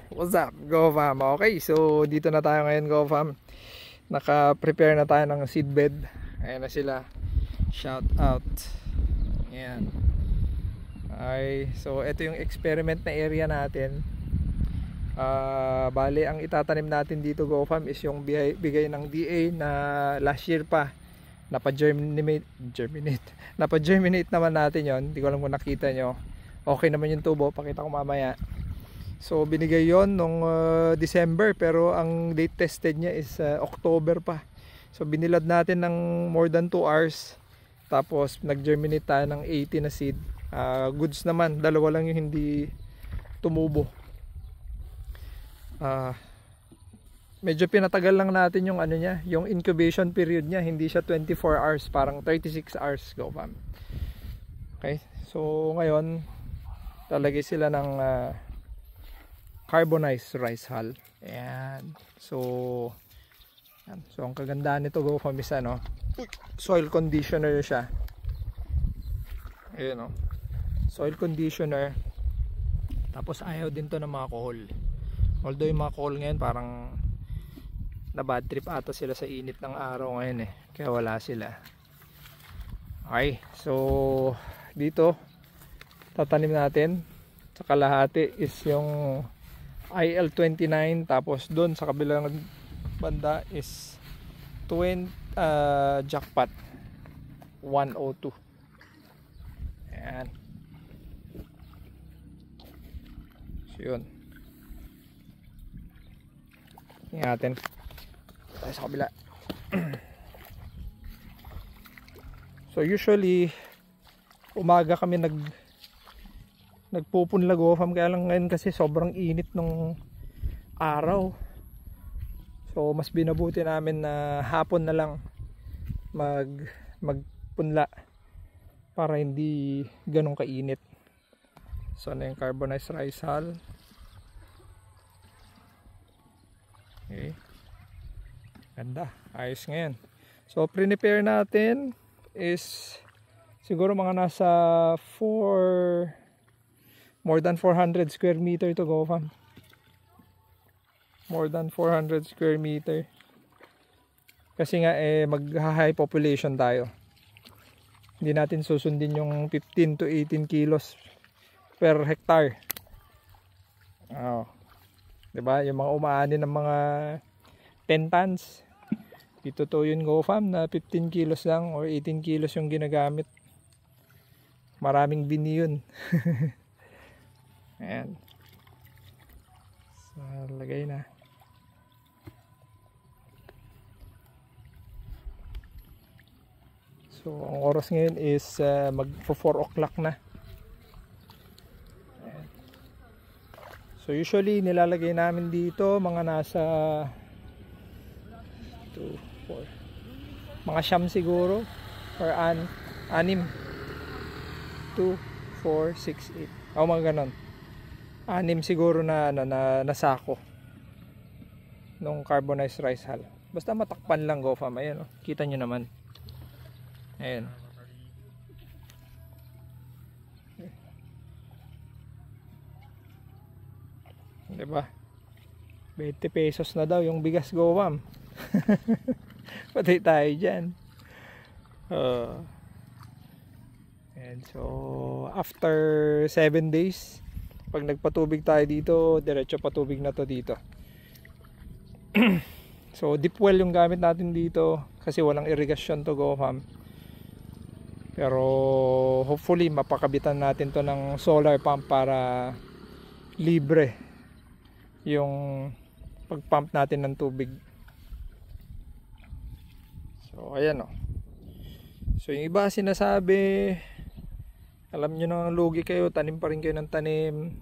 What's up, GoFam? Okay, so dito na tayo ngayon, GoFam. Naka-prepare na tayo ng seedbed. Ayan na sila. Shout out. Ayan. Okay, so ito yung experiment na area natin. Bale, ang itatanim natin dito, GoFam, is yung bigay ng DA na last year pa. Napa-germinate naman natin yon. Hindi ko alam kung nakita nyo. Okay naman yung tubo, pakita ko mamaya. So binigay yon nung December, pero ang date tested niya is October pa. So binilad natin ng more than 2 hours. Tapos nag-germinate tayo ng 80 na seed. Goods naman, dalawa lang yung hindi tumubo. Medyo pinatagal lang natin yung ano niya, yung incubation period niya. Hindi siya 24 hours, parang 36 hours, GoFam. Okay, so ngayon talagay sila ng carbonized rice hull. Ayan. So ang kagandahan nito, GoFam, is ano, soil conditioner siya. Ayan, no? Soil conditioner. Tapos ayaw din to ng mga kohol. Although yung mga kohol ngayon parang na bad trip ata sila sa init ng araw ngayon kaya wala sila. Okay, so dito tatanim natin sa kalahati is yung IL-29, tapos doon sa kabilang banda is Jackpot 102. Ayan. So yun, tingnan natin tayo sa kabila. So usually umaga kami nagpupunla, GoFam, kaya lang ngayon kasi sobrang init nung araw. So mas binabuti namin na hapon na lang magpunla para hindi ganun kainit. So ano yung carbonized rice hull. Okay, ganda, ayos ngayon. So prepare natin is siguro mga nasa more than 400 square meter to, GoFam. More than 400 square meter. Kasi nga mag-high population tayo. Hindi natin susundin yung 15 to 18 kilos per hectare. Diba? Yung mga umaani ng mga 10 tons. Dito to yun, GoFam, na 15 kilos lang or 18 kilos yung ginagamit. Maraming bini yun. Ayan. So, lagay na. So, ang oras ngayon is magpo 4 o'clock na. Ayan. So, usually nilalagay namin dito mga nasa 2, 4, mga siyam siguro, or 6, 2, 4, 6, 8. Mga ganon. 6 siguro na sako nung carbonized rice hull. Basta matakpan lang, GoFam. Ayan, kita nyo naman. Ayan. Diba? 20 pesos na daw yung bigas, GoFam. Patay tayo dyan. And so after 7 days, pag nagpatubig tayo dito, diretso patubig na to dito. So deep well yung gamit natin dito kasi walang irrigation to, GoFam. Pero hopefully mapakabitan natin to ng solar pump para libre yung pagpump natin ng tubig. So ayan, So yung iba sinasabi, alam nyo nang lugi kayo, tanim pa rin kayo ng tanim.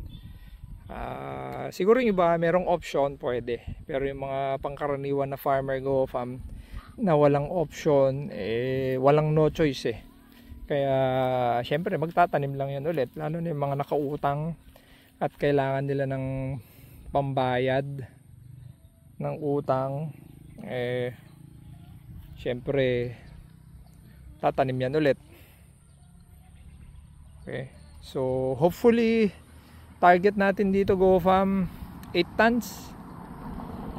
Siguro yung iba merong option, pwede. Pero yung mga pangkaraniwan na farmer, GoFam, na walang option, walang no choice Kaya syempre magtatanim lang yan ulit. Lalo na yung mga nakautang at kailangan nila ng pambayad ng utang, syempre tatanim yan ulit. Okay, so hopefully target natin dito, GoFam, 8 tons.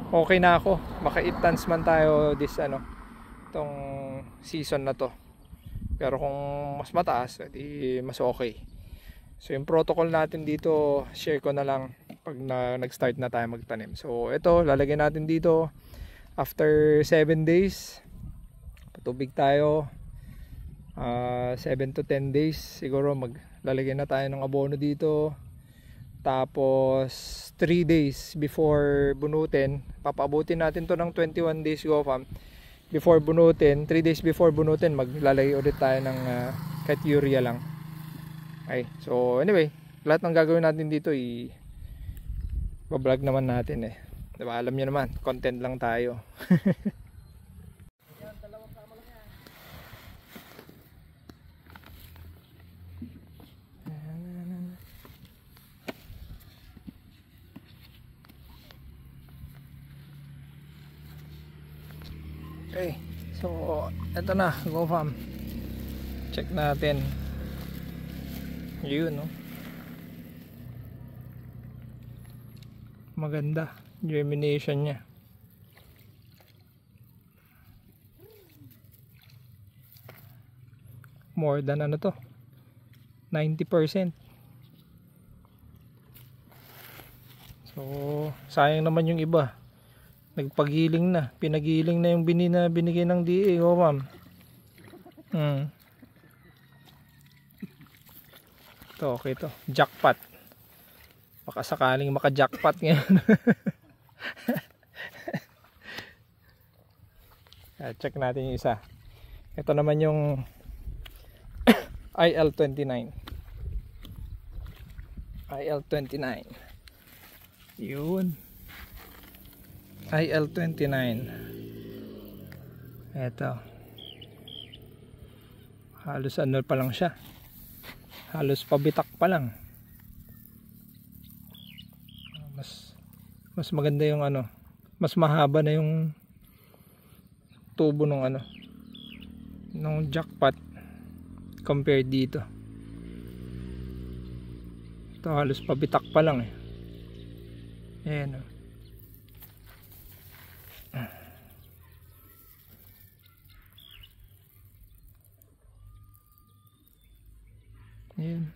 Okay na ako. Maka 8 tons man tayo this tong season na to. Pero kung mas mataas, edi mas okay. So yung protocol natin dito, share ko na lang pag nag-start na tayo magtanim. So ito, lalagyan natin dito after 7 days. Patubig tayo. 7 to 10 days siguro maglalagyan na tayo ng abono dito. Tapos 3 days before bunutin, papabutin natin to ng 21 days GoFam. Before bunutin, 3 days before bunutin, maglalagay ulit tayo ng kahit urea lang. Okay, so anyway, lahat ng gagawin natin dito i-vlog naman natin eh. Diba, alam niyo naman, content lang tayo. Okay, so eto na, GoFam. Check natin. Yun, no? Maganda germination niya. More than 90%. So sayang naman yung iba, nagpagiling na, pinagiling na yung binigay ng DA. Oh ma'am. Ito, okay to, jackpot. Baka sakaling maka-jackpot ngayon. Check natin yung isa. Ito naman yung IL-29. IL-29. Yun. IL-29. Ito. Halos pa lang siya. Halos pabitak pa lang. Mas maganda yung mas mahaba na yung tubo nung nung jackpot compared dito. Ito halos pabitak pa lang eh. Ayan. Ayan.